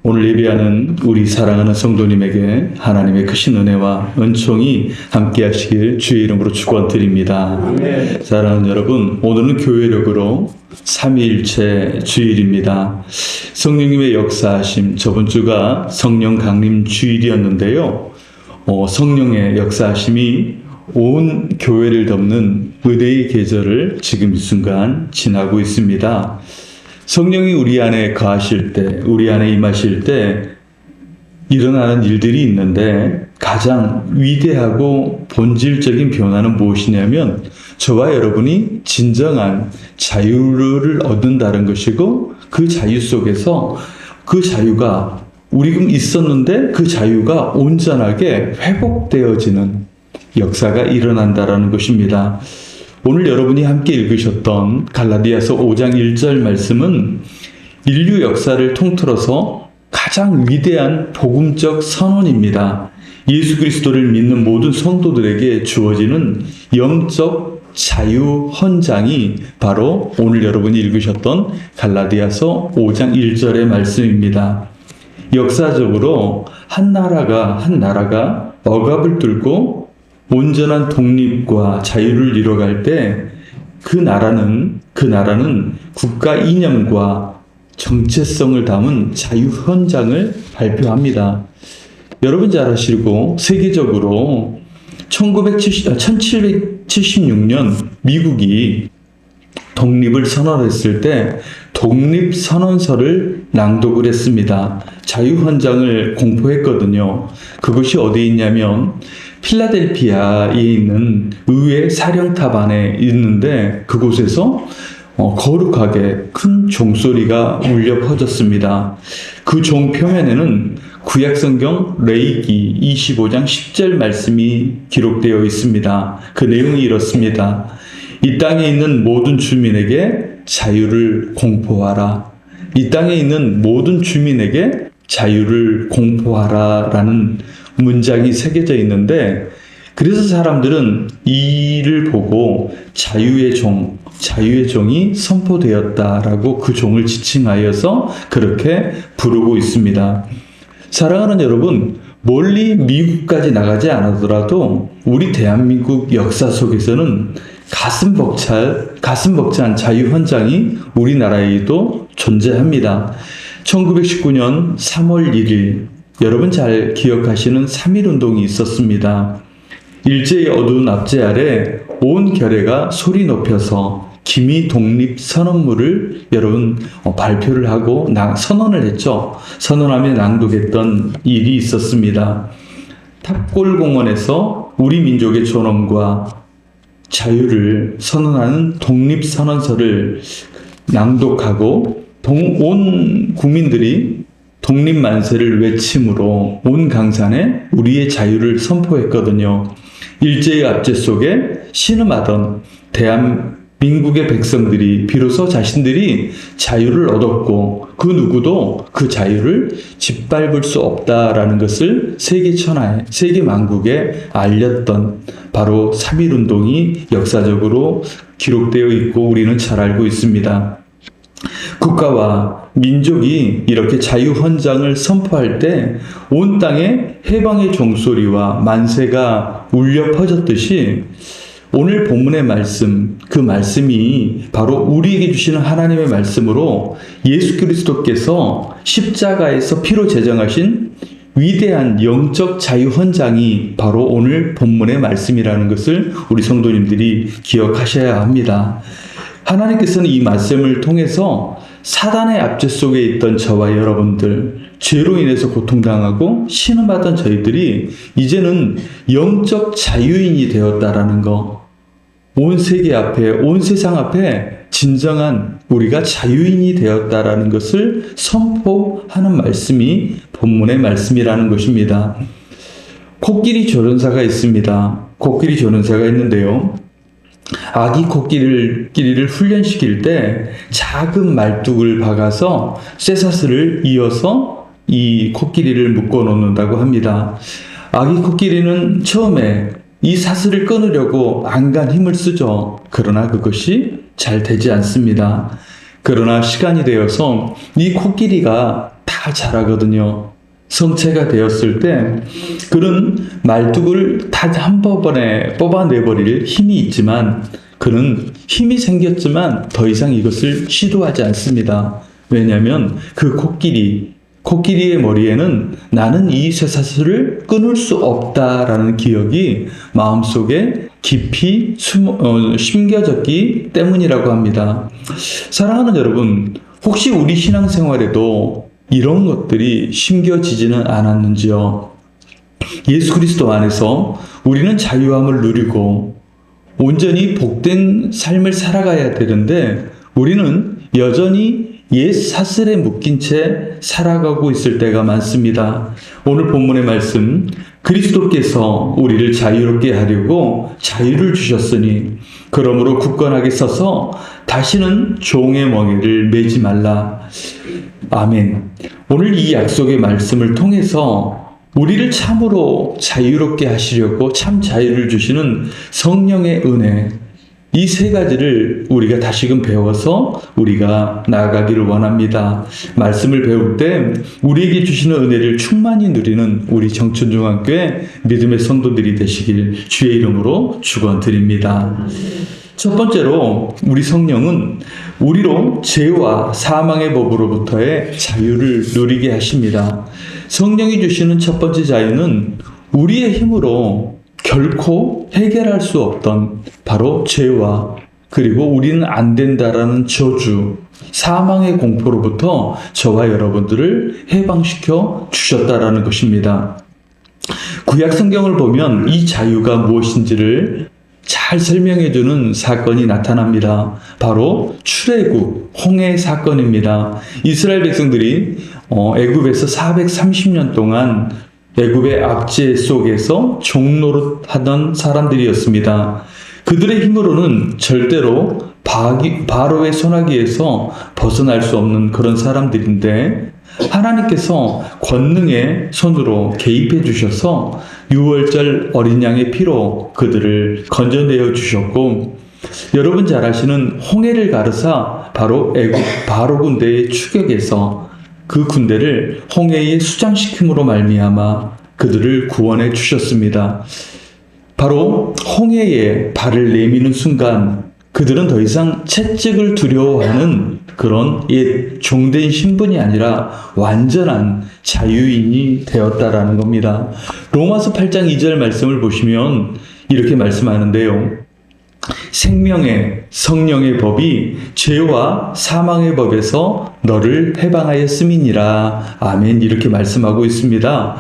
오늘 예배하는 우리 사랑하는 성도님에게 하나님의 크신 은혜와 은총이 함께 하시길 주의 이름으로 축원드립니다. 아멘. 사랑하는 여러분, 오늘은 교회력으로 삼위일체 주일입니다. 성령님의 역사하심, 저번 주가 성령 강림 주일이었는데요. 성령의 역사하심이 온 교회를 덮는 은혜의 계절을 지금 이 순간 지나고 있습니다. 성령이 우리 안에 거하실 때, 우리 안에 임하실 때 일어나는 일들이 있는데 가장 위대하고 본질적인 변화는 무엇이냐면 저와 여러분이 진정한 자유를 얻는다는 것이고, 그 자유 속에서 그 자유가 우리금 있었는데 그 자유가 온전하게 회복되어지는 역사가 일어난다는 것입니다. 오늘 여러분이 함께 읽으셨던 갈라디아서 5장 1절 말씀은 인류 역사를 통틀어서 가장 위대한 복음적 선언입니다. 예수 그리스도를 믿는 모든 성도들에게 주어지는 영적 자유 헌장이 바로 오늘 여러분이 읽으셨던 갈라디아서 5장 1절의 말씀입니다. 역사적으로 한 나라가 억압을 뚫고 온전한 독립과 자유를 이뤄갈 때 그 나라는 국가 이념과 정체성을 담은 자유 헌장을 발표합니다. 여러분 잘 아시고 세계적으로 1776년 미국이 독립을 선언했을 때 독립선언서를 낭독을 했습니다. 자유헌장을 공포했거든요. 그것이 어디에 있냐면 필라델피아에 있는 의회 사령탑 안에 있는데 그곳에서 거룩하게 큰 종소리가 울려 퍼졌습니다. 그 종 표면에는 구약성경 레위기 25장 10절 말씀이 기록되어 있습니다. 그 내용이 이렇습니다. 이 땅에 있는 모든 주민에게 자유를 공포하라. 이 땅에 있는 모든 주민에게 자유를 공포하라 라는 문장이 새겨져 있는데, 그래서 사람들은 이를 보고 자유의 종이 선포되었다라고 그 종을 지칭하여서 그렇게 부르고 있습니다. 사랑하는 여러분, 멀리 미국까지 나가지 않았더라도 우리 대한민국 역사 속에서는 가슴 벅찬 자유 헌장이 우리나라에도 존재합니다. 1919년 3월 1일, 여러분 잘 기억하시는 3.1운동이 있었습니다. 일제의 어두운 압제 아래 온 결의가 소리 높여서 기미 독립 선언문을 여러분 발표를 하고 선언을 했죠. 선언하며 낭독했던 일이 있었습니다. 탑골공원에서 우리 민족의 존엄과 자유를 선언하는 독립선언서를 낭독하고 온 국민들이 독립만세를 외침으로 온 강산에 우리의 자유를 선포했거든요. 일제의 압제 속에 신음하던 대한민국의 백성들이 비로소 자신들이 자유를 얻었고 그 누구도 그 자유를 짓밟을 수 없다라는 것을 세계 만국에 알렸던 바로 3.1운동이 역사적으로 기록되어 있고 우리는 잘 알고 있습니다. 국가와 민족이 이렇게 자유 헌장을 선포할 때 온 땅에 해방의 종소리와 만세가 울려 퍼졌듯이 오늘 본문의 말씀, 그 말씀이 바로 우리에게 주시는 하나님의 말씀으로 예수 그리스도께서 십자가에서 피로 제정하신 위대한 영적 자유 헌장이 바로 오늘 본문의 말씀이라는 것을 우리 성도님들이 기억하셔야 합니다. 하나님께서는 이 말씀을 통해서 사단의 압제 속에 있던 저와 여러분들, 죄로 인해서 고통당하고 신음하던 저희들이 이제는 영적 자유인이 되었다라는 거, 온 세계 앞에, 온 세상 앞에 진정한 우리가 자유인이 되었다라는 것을 선포하는 말씀이 본문의 말씀이라는 것입니다. 코끼리 조련사가 있습니다. 코끼리 조련사가 있는데요. 아기 코끼리를 훈련시킬 때 작은 말뚝을 박아서 쇠사슬을 이어서 이 코끼리를 묶어 놓는다고 합니다. 아기 코끼리는 처음에 이 사슬을 끊으려고 안간 힘을 쓰죠. 그러나 그것이 잘 되지 않습니다. 그러나 시간이 되어서 이 코끼리가 다 자라거든요. 성체가 되었을 때 그는 말뚝을 다 한꺼번에 뽑아내버릴 힘이 있지만 그는 힘이 생겼지만 더 이상 이것을 시도하지 않습니다. 왜냐하면 그 코끼리의 머리에는 나는 이 쇠사슬을 끊을 수 없다라는 기억이 마음속에 깊이 심겨졌기 때문이라고 합니다. 사랑하는 여러분, 혹시 우리 신앙생활에도 이런 것들이 심겨지지는 않았는지요? 예수 그리스도 안에서 우리는 자유함을 누리고 온전히 복된 삶을 살아가야 되는데 우리는 여전히 옛 사슬에 묶인 채 살아가고 있을 때가 많습니다. 오늘 본문의 말씀, 그리스도께서 우리를 자유롭게 하려고 자유를 주셨으니 그러므로 굳건하게 서서 다시는 종의 멍에를 매지 말라. 아멘. 오늘 이 약속의 말씀을 통해서 우리를 참으로 자유롭게 하시려고 참 자유를 주시는 성령의 은혜, 이 세 가지를 우리가 다시금 배워서 우리가 나아가기를 원합니다. 말씀을 배울 때 우리에게 주시는 은혜를 충만히 누리는 우리 정춘중학교의 믿음의 성도들이 되시길 주의 이름으로 축원드립니다. 첫 번째로 우리 성령은 우리로 죄와 사망의 법으로부터의 자유를 누리게 하십니다. 성령이 주시는 첫 번째 자유는 우리의 힘으로 결코 해결할 수 없던 바로 죄와 그리고 우리는 안 된다라는 저주, 사망의 공포로부터 저와 여러분들을 해방시켜 주셨다라는 것입니다. 구약 성경을 보면 이 자유가 무엇인지를 잘 설명해주는 사건이 나타납니다. 바로 출애굽, 홍해 사건입니다. 이스라엘 백성들이 애굽에서 430년 동안 애굽의 압제 속에서 종노릇하던 사람들이었습니다. 그들의 힘으로는 절대로 바로의 손아귀에서 벗어날 수 없는 그런 사람들인데 하나님께서 권능의 손으로 개입해 주셔서 유월절 어린 양의 피로 그들을 건져내어 주셨고 여러분 잘 아시는 홍해를 가르사 바로 애굽 바로 군대의 추격에서 그 군대를 홍해에 수장시킴으로 말미암아 그들을 구원해 주셨습니다. 바로 홍해에 발을 내미는 순간 그들은 더 이상 채찍을 두려워하는 그런 옛 종된 신분이 아니라 완전한 자유인이 되었다라는 겁니다. 로마서 8장 2절 말씀을 보시면 이렇게 말씀하는데요. 생명의 성령의 법이 죄와 사망의 법에서 너를 해방하였음이니라. 아멘. 이렇게 말씀하고 있습니다.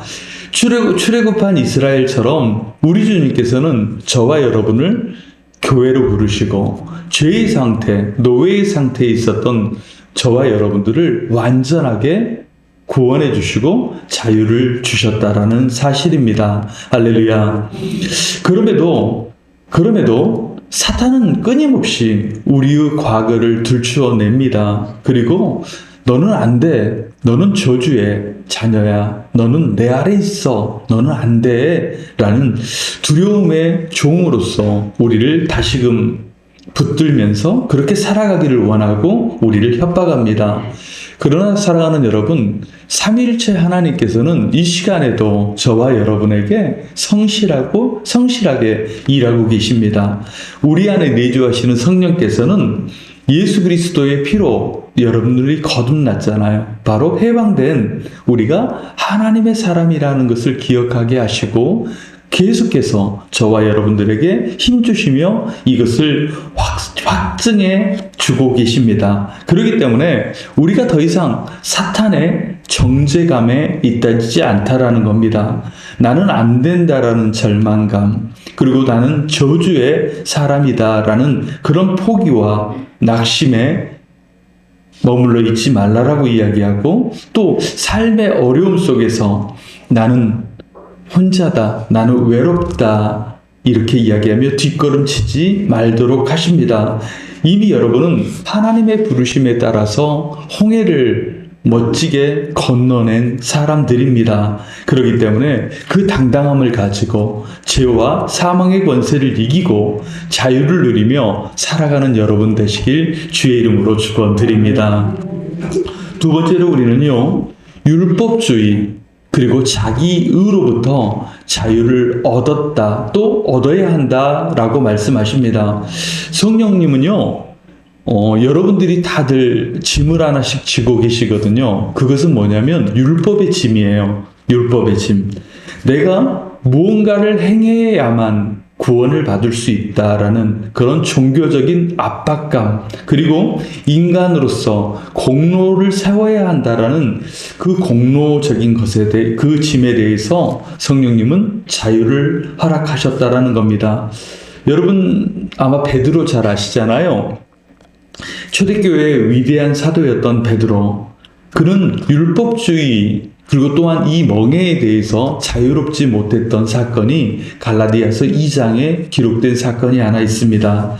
출애굽한 이스라엘처럼 우리 주님께서는 저와 여러분을 교회로 부르시고 죄의 상태, 노예의 상태에 있었던 저와 여러분들을 완전하게 구원해 주시고 자유를 주셨다라는 사실입니다. 할렐루야. 그럼에도 사탄은 끊임없이 우리의 과거를 들추어냅니다. 그리고 너는 안 돼. 너는 저주의 자녀야. 너는 내 아래 있어. 너는 안 돼. 라는 두려움의 종으로서 우리를 다시금 붙들면서 그렇게 살아가기를 원하고 우리를 협박합니다. 그러나 사랑하는 여러분, 삼위일체 하나님께서는 이 시간에도 저와 여러분에게 성실하게 일하고 계십니다. 우리 안에 내주하시는 성령께서는 예수 그리스도의 피로 여러분들이 거듭났잖아요. 바로 해방된 우리가 하나님의 사람이라는 것을 기억하게 하시고 계속해서 저와 여러분들에게 힘주시며 이것을 확증해 주고 계십니다. 그렇기 때문에 우리가 더 이상 사탄의 정죄감에 있다지 않다라는 겁니다. 나는 안 된다라는 절망감, 그리고 나는 저주의 사람이다라는 그런 포기와 낙심에 머물러 있지 말라라고 이야기하고 또 삶의 어려움 속에서 나는 혼자다, 나는 외롭다 이렇게 이야기하며 뒷걸음치지 말도록 하십니다. 이미 여러분은 하나님의 부르심에 따라서 홍해를 멋지게 건너낸 사람들입니다. 그렇기 때문에 그 당당함을 가지고 죄와 사망의 권세를 이기고 자유를 누리며 살아가는 여러분 되시길 주의 이름으로 축원드립니다. 두 번째로 우리는요, 율법주의 그리고 자기의로부터 자유를 얻었다, 또 얻어야 한다라고 말씀하십니다. 성령님은요, 여러분들이 다들 짐을 하나씩 지고 계시거든요. 그것은 뭐냐면 율법의 짐이에요. 율법의 짐. 내가 무언가를 행해야만 구원을 받을 수 있다라는 그런 종교적인 압박감, 그리고 인간으로서 공로를 세워야 한다라는 그 공로적인 것에 대해, 그 짐에 대해서 성령님은 자유를 허락하셨다라는 겁니다. 여러분 아마 베드로 잘 아시잖아요. 초대교회의 위대한 사도였던 베드로, 그는 율법주의 그리고 또한 이 멍에에 대해서 자유롭지 못했던 사건이 갈라디아서 2장에 기록된 사건이 하나 있습니다.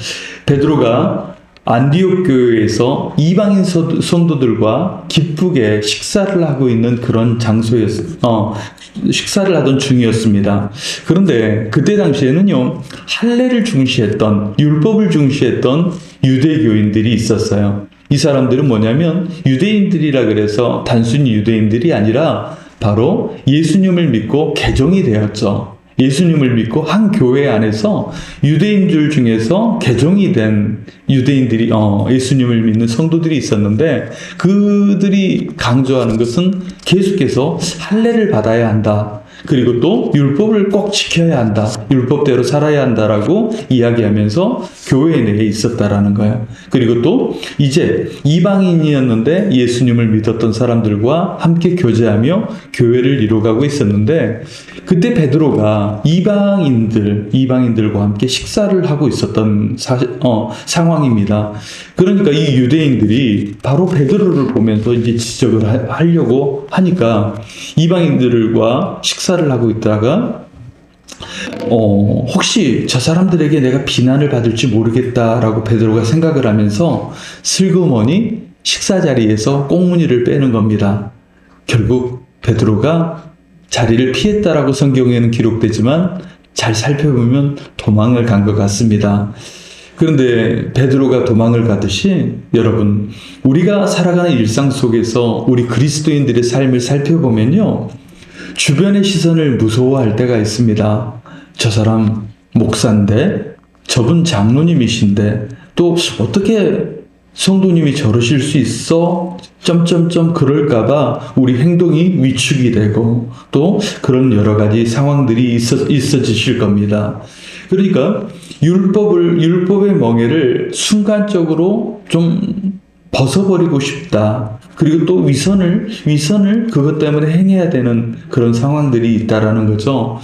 베드로가 안디옥 교회에서 이방인 성도들과 기쁘게 식사를 하고 있는 그런 식사를 하던 중이었습니다. 그런데 그때 당시에는요, 할례를 중시했던, 율법을 중시했던 유대교인들이 있었어요. 이 사람들은 뭐냐면 유대인들이라 그래서 단순히 유대인들이 아니라 바로 예수님을 믿고 개종이 되었죠. 예수님을 믿고 한 교회 안에서 유대인들 중에서 개종이 된 유대인들이 예수님을 믿는 성도들이 있었는데, 그들이 강조하는 것은 계속해서 할례를 받아야 한다. 그리고 또 율법을 꼭 지켜야 한다. 율법대로 살아야 한다라고 이야기하면서 교회 내에 있었다라는 거예요. 그리고 또 이제 이방인이었는데 예수님을 믿었던 사람들과 함께 교제하며 교회를 이루어가고 있었는데, 그때 베드로가 이방인들과 함께 식사를 하고 있었던 상황입니다. 그러니까 이 유대인들이 바로 베드로를 보면서 이제 지적을 하려고 하니까 이방인들과 식사를 하고 있다가 혹시 저 사람들에게 내가 비난을 받을지 모르겠다라고 베드로가 생각을 하면서 슬그머니 식사 자리에서 꽁무니를 빼는 겁니다. 결국 베드로가 자리를 피했다라고 성경에는 기록되지만 잘 살펴보면 도망을 간 것 같습니다. 그런데 베드로가 도망을 가듯이 여러분, 우리가 살아가는 일상 속에서 우리 그리스도인들의 삶을 살펴보면요, 주변의 시선을 무서워할 때가 있습니다. 저 사람 목사인데, 저분 장로님이신데, 또 어떻게 성도님이 저러실 수 있어? 그럴까봐 우리 행동이 위축이 되고 또 그런 여러 가지 상황들이 있어지실 겁니다. 그러니까 율법의 멍에를 순간적으로 좀 벗어버리고 싶다. 그리고 또 위선을 그것 때문에 행해야 되는 그런 상황들이 있다라는 거죠.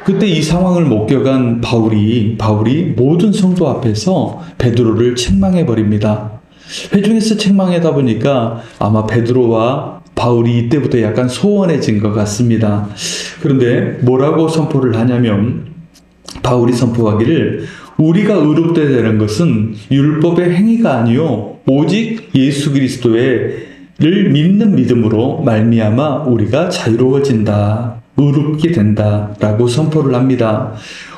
그때 이 상황을 목격한 바울이 모든 성도 앞에서 베드로를 책망해 버립니다. 회중에서 책망하다 보니까 아마 베드로와 바울이 이때부터 약간 소원해진 것 같습니다. 그런데 뭐라고 선포를 하냐면, 바울이 선포하기를 우리가 의롭게 되는 것은 율법의 행위가 아니요 오직 예수 그리스도를 믿는 믿음으로 말미암아 우리가 자유로워진다, 의롭게 된다라고 선포를 합니다.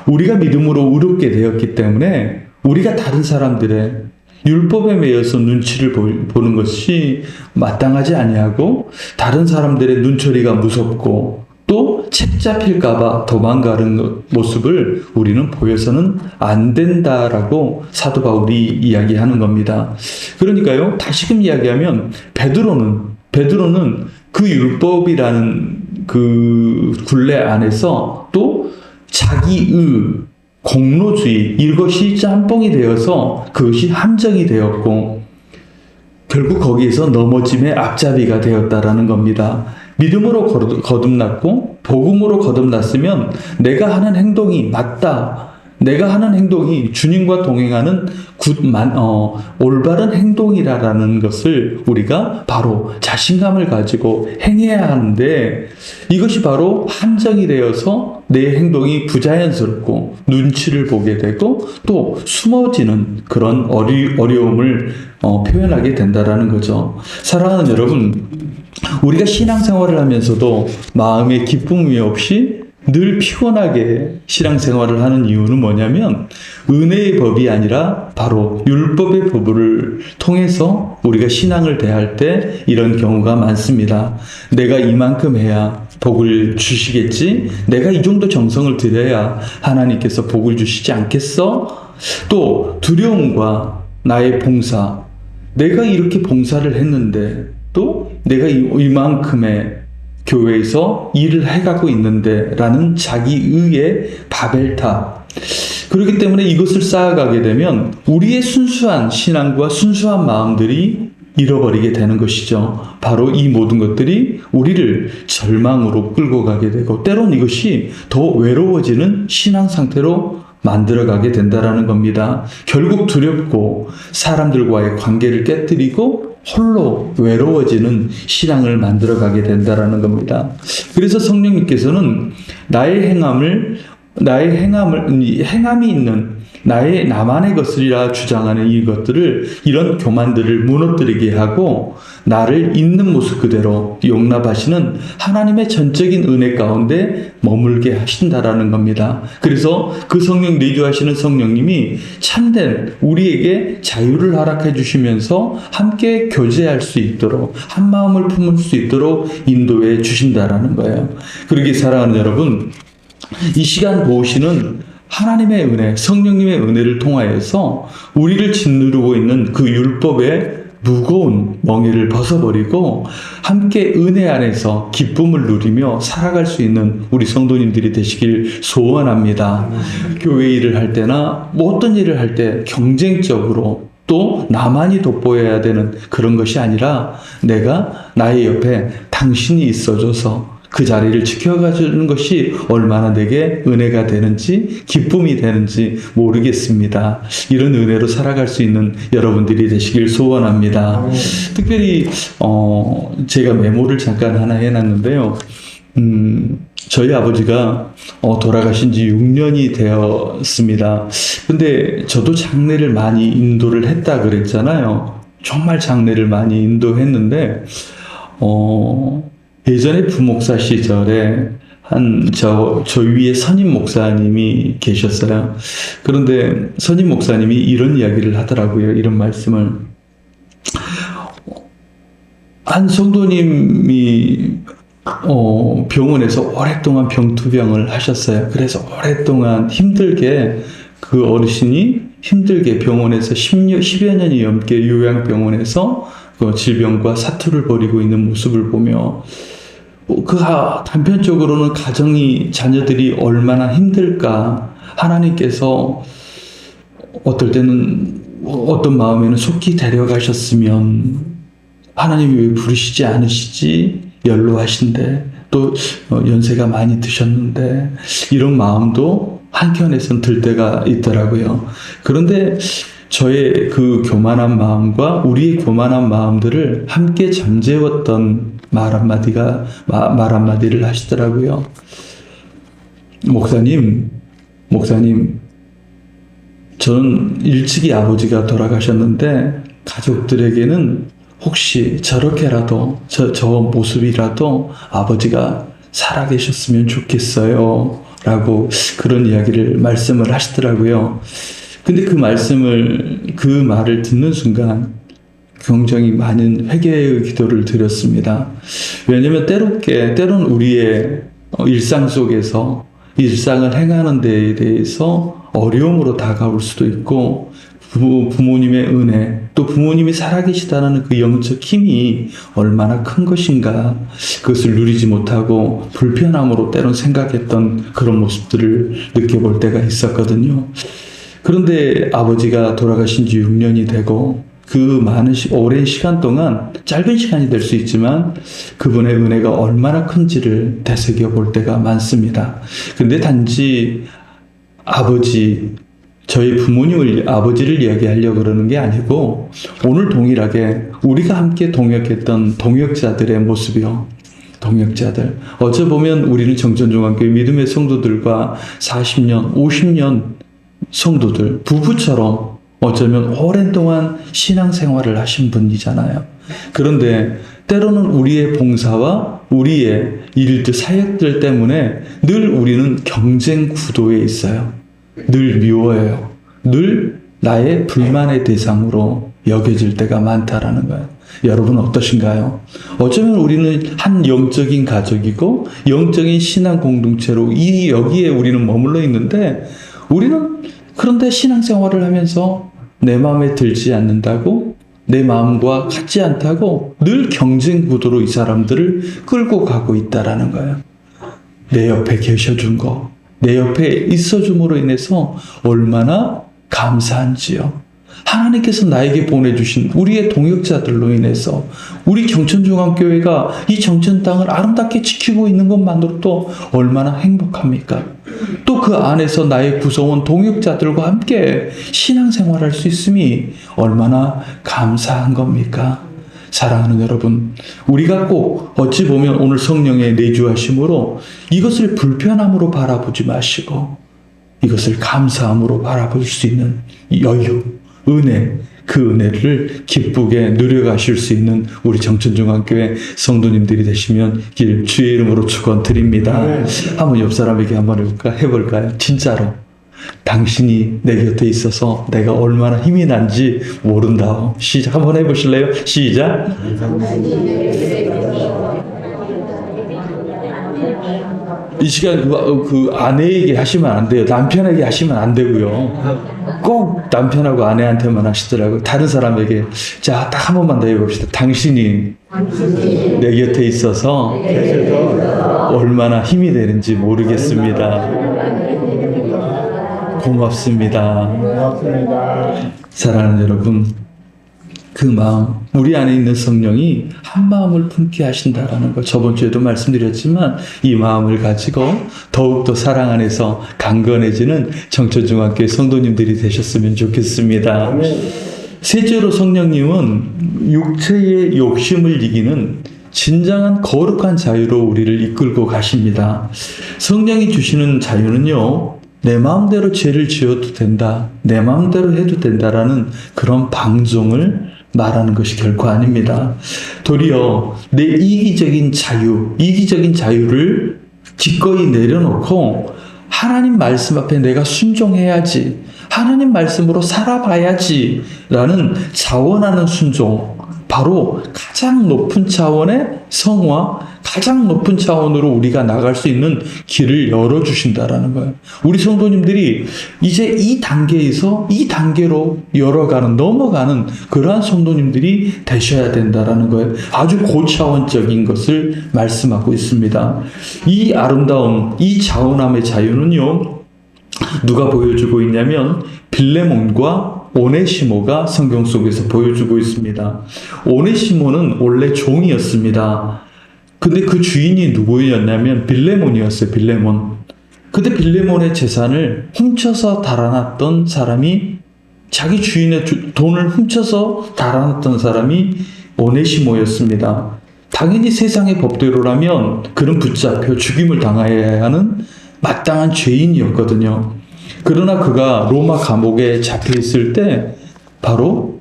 우리가 믿음으로 의롭게 되었기 때문에 우리가 다른 사람들의 율법에 매여서 눈치를 보는 것이 마땅하지 아니하고, 다른 사람들의 눈초리가 무섭고 또 책 잡힐까봐 도망가는 모습을 우리는 보여서는 안 된다라고 사도 바울이 이야기하는 겁니다. 그러니까요, 다시금 이야기하면 베드로는 그 율법이라는 그 굴레 안에서 또 자기의 공로주의, 이것이 짬뽕이 되어서 그것이 함정이 되었고 결국 거기에서 넘어짐의 앞잡이가 되었다라는 겁니다. 믿음으로 거듭났고 복음으로 거듭났으면 내가 하는 행동이 맞다, 내가 하는 행동이 주님과 동행하는 올바른 행동이라는 것을 우리가 바로 자신감을 가지고 행해야 하는데, 이것이 바로 한정이 되어서 내 행동이 부자연스럽고 눈치를 보게 되고 또 숨어지는 그런 어려움을 표현하게 된다라는 거죠. 사랑하는 여러분, 우리가 신앙생활을 하면서도 마음에 기쁨이 없이 늘 피곤하게 신앙생활을 하는 이유는 뭐냐면, 은혜의 법이 아니라 바로 율법의 법을 통해서 우리가 신앙을 대할 때 이런 경우가 많습니다. 내가 이만큼 해야 복을 주시겠지? 내가 이 정도 정성을 들여야 하나님께서 복을 주시지 않겠어? 또 두려움과 나의 봉사, 내가 이렇게 봉사를 했는데 또 내가 이만큼의 교회에서 일을 해가고 있는데 라는 자기의의 바벨탑. 그렇기 때문에 이것을 쌓아가게 되면 우리의 순수한 신앙과 순수한 마음들이 잃어버리게 되는 것이죠. 바로 이 모든 것들이 우리를 절망으로 끌고 가게 되고, 때론 이것이 더 외로워지는 신앙 상태로 만들어가게 된다라는 겁니다. 결국 두렵고 사람들과의 관계를 깨뜨리고 홀로 외로워지는 신앙을 만들어가게 된다라는 겁니다. 그래서 성령님께서는 행함이 있는 나만의 것이라 주장하는 이것들을, 이런 교만들을 무너뜨리게 하고 나를 있는 모습 그대로 용납하시는 하나님의 전적인 은혜 가운데 머물게 하신다라는 겁니다. 그래서 그 성령, 내주하시는 성령님이 참된 우리에게 자유를 허락해 주시면서 함께 교제할 수 있도록, 한 마음을 품을 수 있도록 인도해 주신다라는 거예요. 그러기에 사랑하는 여러분, 이 시간 보시는 하나님의 은혜, 성령님의 은혜를 통하여서 우리를 짓누르고 있는 그 율법의 무거운 멍에를 벗어버리고 함께 은혜 안에서 기쁨을 누리며 살아갈 수 있는 우리 성도님들이 되시길 소원합니다. 교회 일을 할 때나 뭐 어떤 일을 할 때 경쟁적으로 또 나만이 돋보여야 되는 그런 것이 아니라, 내가 나의 옆에 당신이 있어줘서 그 자리를 지켜가주는 것이 얼마나 내게 은혜가 되는지, 기쁨이 되는지 모르겠습니다. 이런 은혜로 살아갈 수 있는 여러분들이 되시길 소원합니다. 특별히 제가 메모를 잠깐 하나 해놨는데요. 저희 아버지가 돌아가신 지 6년이 되었습니다. 근데 저도 장례를 많이 인도를 했다 그랬잖아요. 정말 장례를 많이 인도했는데 예전에 부목사 시절에 저 위에 선임 목사님이 계셨어요. 그런데 선임 목사님이 이런 이야기를 하더라고요. 이런 말씀을. 한 성도님이 병원에서 오랫동안 병투병을 하셨어요. 그래서 오랫동안 힘들게, 그 어르신이 힘들게 병원에서 10여 년이 넘게 요양병원에서 그 질병과 사투를 벌이고 있는 모습을 보며, 단편적으로는 자녀들이 얼마나 힘들까, 하나님께서 어떨 때는 어떤 마음에는 속히 데려가셨으면 하나님이 왜 부르시지 않으시지, 연로하신데 또 연세가 많이 드셨는데, 이런 마음도 한켠에선 들 때가 있더라고요. 그런데 저의 그 교만한 마음과 우리의 교만한 마음들을 함께 잠재웠던 말 한마디를 하시더라고요. 목사님, 저는 일찍이 아버지가 돌아가셨는데 가족들에게는 혹시 저렇게라도, 저 모습이라도 아버지가 살아계셨으면 좋겠어요 라고 그런 말씀을 하시더라고요. 근데 그 말을 듣는 순간 굉장히 많은 회개의 기도를 드렸습니다. 왜냐면 때론 우리의 일상 속에서 일상을 행하는 데에 대해서 어려움으로 다가올 수도 있고, 부모님의 은혜, 또 부모님이 살아계시다는 그 영적 힘이 얼마나 큰 것인가, 그것을 누리지 못하고 불편함으로 때론 생각했던 그런 모습들을 느껴볼 때가 있었거든요. 그런데 아버지가 돌아가신 지 6년이 되고 그 오랜 시간 동안, 짧은 시간이 될 수 있지만 그분의 은혜가 얼마나 큰지를 되새겨 볼 때가 많습니다. 근데 단지 저희 부모님을, 아버지를 이야기하려고 그러는 게 아니고, 오늘 동일하게 우리가 함께 동역했던 동역자들의 모습이요. 동역자들. 어째 보면 우리는 정천중앙교회 믿음의 성도들과 40년, 50년 성도들, 부부처럼 어쩌면 오랜 동안 신앙생활을 하신 분이잖아요. 그런데 때로는 우리의 봉사와 우리의 일들, 사역들 때문에 늘 우리는 경쟁 구도에 있어요. 늘 미워해요. 늘 나의 불만의 대상으로 여겨질 때가 많다라는 거예요. 여러분 어떠신가요? 어쩌면 우리는 한 영적인 가족이고 영적인 신앙 공동체로 여기에 우리는 머물러 있는데, 우리는 그런데 신앙생활을 하면서 내 마음에 들지 않는다고, 내 마음과 같지 않다고 늘 경쟁 구도로 이 사람들을 끌고 가고 있다라는 거예요. 내 옆에 계셔준 거, 내 옆에 있어줌으로 인해서 얼마나 감사한지요. 하나님께서 나에게 보내주신 우리의 동역자들로 인해서 우리 정천중앙교회가 이 정천 땅을 아름답게 지키고 있는 것만으로도 얼마나 행복합니까? 또 그 안에서 나의 구성원 동역자들과 함께 신앙생활할 수 있음이 얼마나 감사한 겁니까? 사랑하는 여러분, 우리가 꼭 어찌 보면 오늘 성령의 내주하심으로 이것을 불편함으로 바라보지 마시고 이것을 감사함으로 바라볼 수 있는 여유, 은혜, 그 은혜를 기쁘게 누려가실 수 있는 우리 정천중앙교회 성도님들이 되시면 길 주의 이름으로 축원드립니다. 한번 옆 사람에게 한번 해볼까요? 진짜로 당신이 내 곁에 있어서 내가 얼마나 힘이 난지 모른다. 시작 한번 해보실래요? 시작. 이 시간 그 아내에게 하시면 안 돼요. 남편에게 하시면 안 되고요. 꼭 남편하고 아내한테만 하시더라고요. 다른 사람에게. 자, 딱 한 번만 더 해봅시다. 당신이 내 곁에 있어서 얼마나 힘이 되는지 모르겠습니다. 고맙습니다. 사랑하는 여러분, 그 마음, 우리 안에 있는 성령이 한 마음을 품게 하신다라는 것, 저번 주에도 말씀드렸지만 이 마음을 가지고 더욱더 사랑 안에서 강건해지는 정천중앙교회 성도님들이 되셨으면 좋겠습니다. 셋째로 성령님은 육체의 욕심을 이기는 진정한 거룩한 자유로 우리를 이끌고 가십니다. 성령이 주시는 자유는요, 내 마음대로 죄를 지어도 된다, 내 마음대로 해도 된다라는 그런 방종을 말하는 것이 결코 아닙니다. 도리어 내 이기적인 자유를 기꺼이 내려놓고 하나님 말씀 앞에 내가 순종해야지, 하나님 말씀으로 살아봐야지 라는 자원하는 순종, 바로 가장 높은 차원의 성화, 가장 높은 차원으로 우리가 나갈 수 있는 길을 열어주신다라는 거예요. 우리 성도님들이 이제 이 단계에서 이 단계로 넘어가는 그러한 성도님들이 되셔야 된다라는 거예요. 아주 고차원적인 것을 말씀하고 있습니다. 이 아름다움, 이 자원함의 자유는요, 누가 보여주고 있냐면 빌레몬과 오네시모가 성경 속에서 보여주고 있습니다. 오네시모는 원래 종이었습니다. 근데 그 주인이 누구였냐면 빌레몬이었어요. 빌레몬. 근데 빌레몬의 재산을 훔쳐서 달아났던 사람이, 자기 주인의 돈을 훔쳐서 달아났던 사람이 오네시모였습니다. 당연히 세상의 법대로라면 그는 붙잡혀 죽임을 당해야 하는 마땅한 죄인이었거든요. 그러나 그가 로마 감옥에 잡혀 있을 때 바로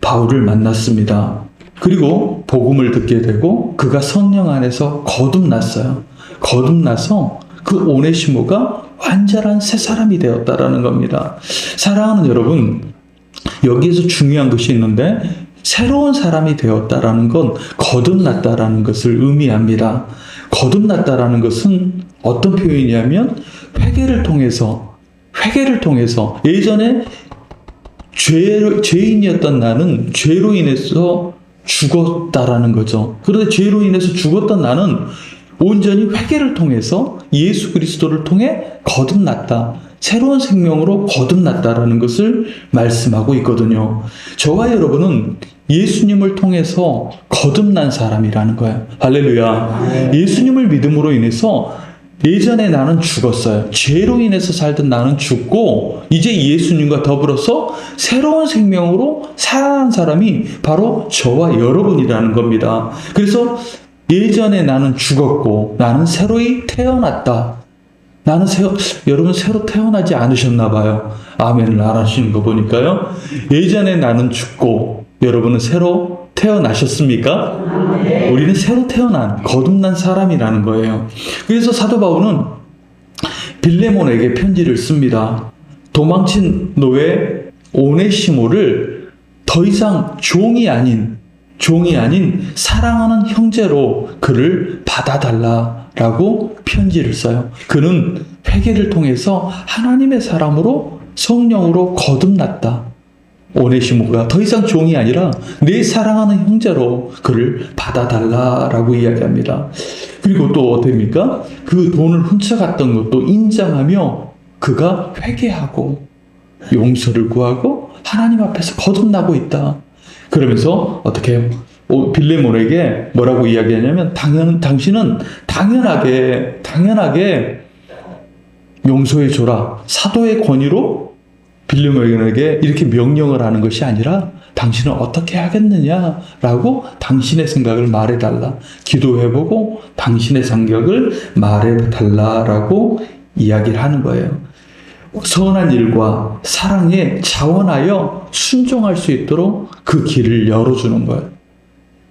바울을 만났습니다. 그리고 복음을 듣게 되고 그가 성령 안에서 거듭났어요. 거듭나서 그 오네시모가 완전한 새 사람이 되었다라는 겁니다. 사랑하는 여러분, 여기에서 중요한 것이 있는데, 새로운 사람이 되었다라는 건 거듭났다라는 것을 의미합니다. 거듭났다라는 것은 어떤 표현이냐면 회개를 통해서 예전에 죄인이었던 나는 죄로 인해서 죽었다라는 거죠. 그런데 죄로 인해서 죽었던 나는 온전히 회개를 통해서 예수 그리스도를 통해 거듭났다. 새로운 생명으로 거듭났다라는 것을 말씀하고 있거든요. 저와 여러분은 예수님을 통해서 거듭난 사람이라는 거예요. 할렐루야. 예수님을 믿음으로 인해서 예전에 나는 죽었어요. 죄로 인해서 살던 나는 죽고 이제 예수님과 더불어서 새로운 생명으로 살아난 사람이 바로 저와 여러분이라는 겁니다. 그래서 예전에 나는 죽었고 나는 새로이 태어났다. 여러분 새로 태어나지 않으셨나 봐요. 아멘을 안 하시는 거 보니까요. 예전에 나는 죽고 여러분은 새로 태어나셨습니까? 우리는 새로 태어난 거듭난 사람이라는 거예요. 그래서 사도 바울은 빌레몬에게 편지를 씁니다. 도망친 노예 오네시모를 더 이상 종이 아닌 사랑하는 형제로 그를 받아달라라고 편지를 써요. 그는 회개를 통해서 하나님의 사람으로 성령으로 거듭났다. 오네시모가 더 이상 종이 아니라 내 사랑하는 형제로 그를 받아달라라고 이야기합니다. 그리고 또 어떻습니까? 그 돈을 훔쳐갔던 것도 인정하며 그가 회개하고 용서를 구하고 하나님 앞에서 거듭나고 있다. 그러면서 어떻게 해요? 빌레몬에게 뭐라고 이야기하냐면 당신은 당연하게 용서해줘라. 사도의 권위로 빌레몬에게 이렇게 명령을 하는 것이 아니라 당신은 어떻게 하겠느냐라고 당신의 생각을 말해달라. 기도해보고 당신의 생각을 말해달라라고 이야기를 하는 거예요. 선한 일과 사랑에 자원하여 순종할 수 있도록 그 길을 열어주는 거예요.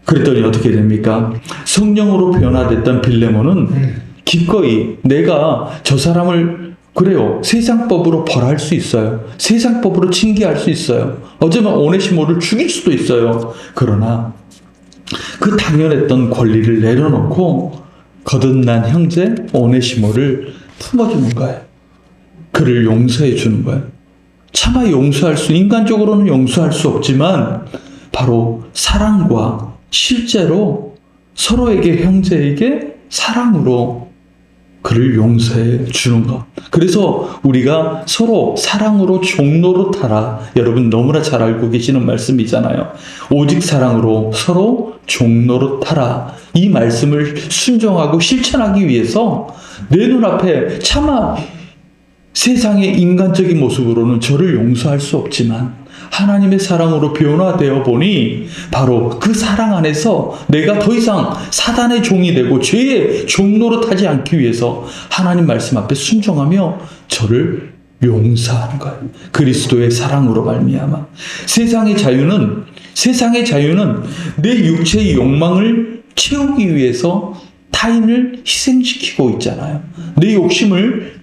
그랬더니 어떻게 됩니까? 성령으로 변화됐던 빌레몬은 기꺼이 내가 저 사람을 그래요. 세상법으로 벌할 수 있어요. 세상법으로 징계할 수 있어요. 어쩌면 오네시모를 죽일 수도 있어요. 그러나 그 당연했던 권리를 내려놓고 거듭난 형제 오네시모를 품어주는 거예요. 그를 용서해 주는 거예요. 차마 인간적으로는 용서할 수 없지만 바로 사랑과 실제로 서로에게 형제에게 사랑으로 그를 용서해 주는 것. 그래서 우리가 서로 사랑으로 종로로 타라. 여러분 너무나 잘 알고 계시는 말씀이잖아요. 오직 사랑으로 서로 종로로 타라. 이 말씀을 순종하고 실천하기 위해서 내 눈앞에 차마 세상의 인간적인 모습으로는 저를 용서할 수 없지만 하나님의 사랑으로 변화되어 보니 바로 그 사랑 안에서 내가 더 이상 사단의 종이 되고 죄의 종로로 타지 않기 위해서 하나님 말씀 앞에 순종하며 저를 용서하는 거예요. 그리스도의 사랑으로 말미암아. 세상의 자유는 내 육체의 욕망을 채우기 위해서 타인을 희생시키고 있잖아요. 내 욕심을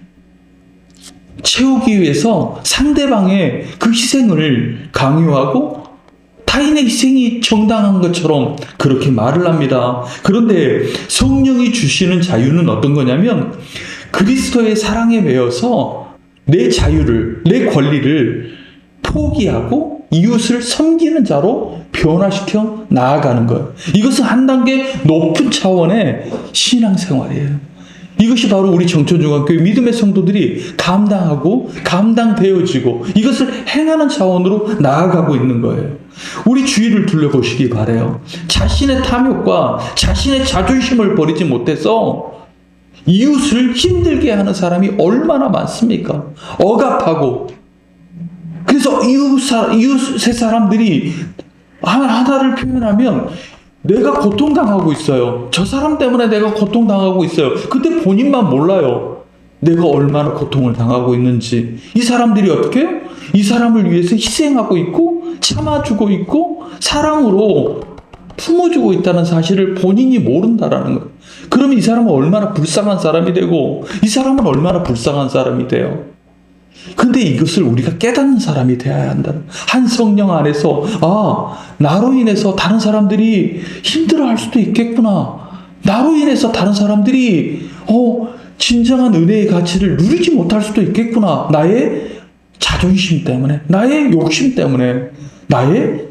채우기 위해서 상대방의 그 희생을 강요하고 타인의 희생이 정당한 것처럼 그렇게 말을 합니다. 그런데 성령이 주시는 자유는 어떤 거냐면 그리스도의 사랑에 매여서 내 자유를, 내 권리를 포기하고 이웃을 섬기는 자로 변화시켜 나아가는 거예요. 이것은 한 단계 높은 차원의 신앙생활이에요. 이것이 바로 우리 정천중앙교회 믿음의 성도들이 감당하고 감당되어지고 이것을 행하는 차원으로 나아가고 있는 거예요. 우리 주위를 둘러보시기 바라요. 자신의 탐욕과 자신의 자존심을 버리지 못해서 이웃을 힘들게 하는 사람이 얼마나 많습니까? 억압하고. 그래서 이웃의 사람들이 하나를 표현하면 내가 고통당하고 있어요. 저 사람 때문에 내가 고통당하고 있어요. 근데 본인만 몰라요. 내가 얼마나 고통을 당하고 있는지. 이 사람들이 어떻게 해요? 이 사람을 위해서 희생하고 있고 참아주고 있고 사랑으로 품어주고 있다는 사실을 본인이 모른다라는 거예요. 그러면 이 사람은 얼마나 불쌍한 사람이 되고 이 사람은 얼마나 불쌍한 사람이 돼요. 근데 이것을 우리가 깨닫는 사람이 되어야 한다는 한 성령 안에서 나로 인해서 다른 사람들이 힘들어할 수도 있겠구나. 나로 인해서 다른 사람들이 진정한 은혜의 가치를 누리지 못할 수도 있겠구나. 나의 자존심 때문에, 나의 욕심 때문에, 나의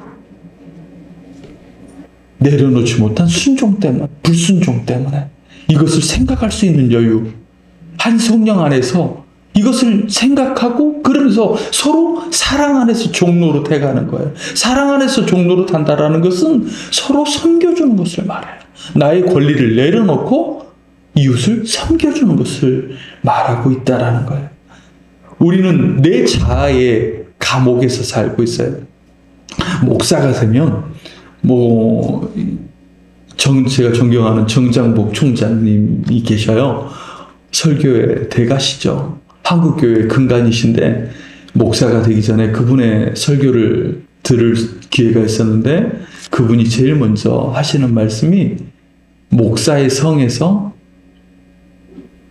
내려놓지 못한 순종 때문에, 불순종 때문에 이것을 생각할 수 있는 여유. 한 성령 안에서 이것을 생각하고 그러면서 서로 사랑 안에서 종로로 돼가는 거예요. 사랑 안에서 종로로 탄다라는 것은 서로 섬겨주는 것을 말해요. 나의 권리를 내려놓고 이웃을 섬겨주는 것을 말하고 있다라는 거예요. 우리는 내 자아의 감옥에서 살고 있어요. 목사가 되면 제가 존경하는 정장복 총장님이 계셔요. 설교의 대가시죠. 한국교회 근간이신데 목사가 되기 전에 그분의 설교를 들을 기회가 있었는데 그분이 제일 먼저 하시는 말씀이 목사의 성에서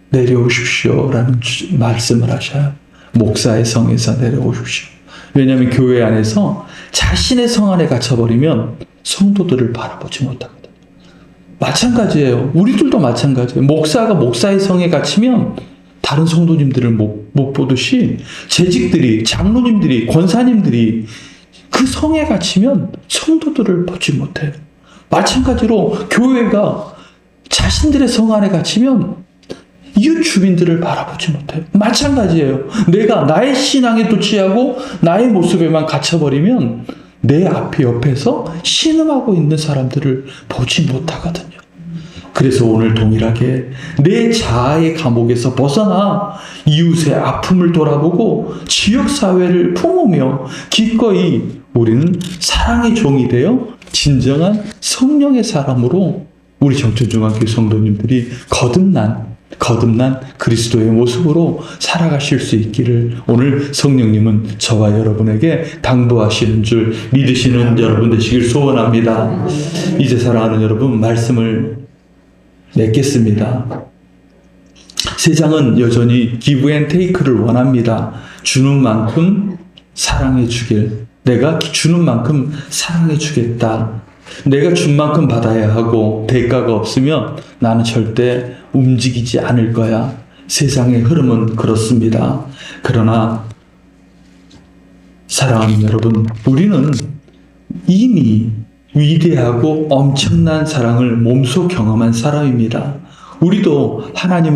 내려오십시오라는 말씀을 하셔요. 목사의 성에서 내려오십시오. 왜냐하면 교회 안에서 자신의 성 안에 갇혀버리면 성도들을 바라보지 못하거든요. 마찬가지예요. 우리들도 마찬가지예요. 목사가 목사의 성에 갇히면 다른 성도님들을 못 보듯이 재직들이, 장로님들이, 권사님들이 그 성에 갇히면 성도들을 보지 못해요. 마찬가지로 교회가 자신들의 성 안에 갇히면 이웃 주민들을 바라보지 못해요. 마찬가지예요. 내가 나의 신앙에 또 취하고 나의 모습에만 갇혀버리면 내 옆에서 신음하고 있는 사람들을 보지 못하거든요. 그래서 오늘 동일하게 내 자아의 감옥에서 벗어나 이웃의 아픔을 돌아보고 지역사회를 품으며 기꺼이 우리는 사랑의 종이 되어 진정한 성령의 사람으로 우리 정천중학교 성도님들이 거듭난 그리스도의 모습으로 살아가실 수 있기를 오늘 성령님은 저와 여러분에게 당부하시는 줄 믿으시는 여러분 되시길 소원합니다. 이제 사랑하는 여러분, 말씀을 맺겠습니다. 세상은 여전히 give and take를 원합니다. 주는 만큼 사랑해 주길. 내가 주는 만큼 사랑해 주겠다. 내가 준 만큼 받아야 하고 대가가 없으면 나는 절대 움직이지 않을 거야. 세상의 흐름은 그렇습니다. 그러나 사랑하는 여러분, 우리는 이미 위대하고 엄청난 사랑을 몸소 경험한 사람입니다. 우리도 하나님을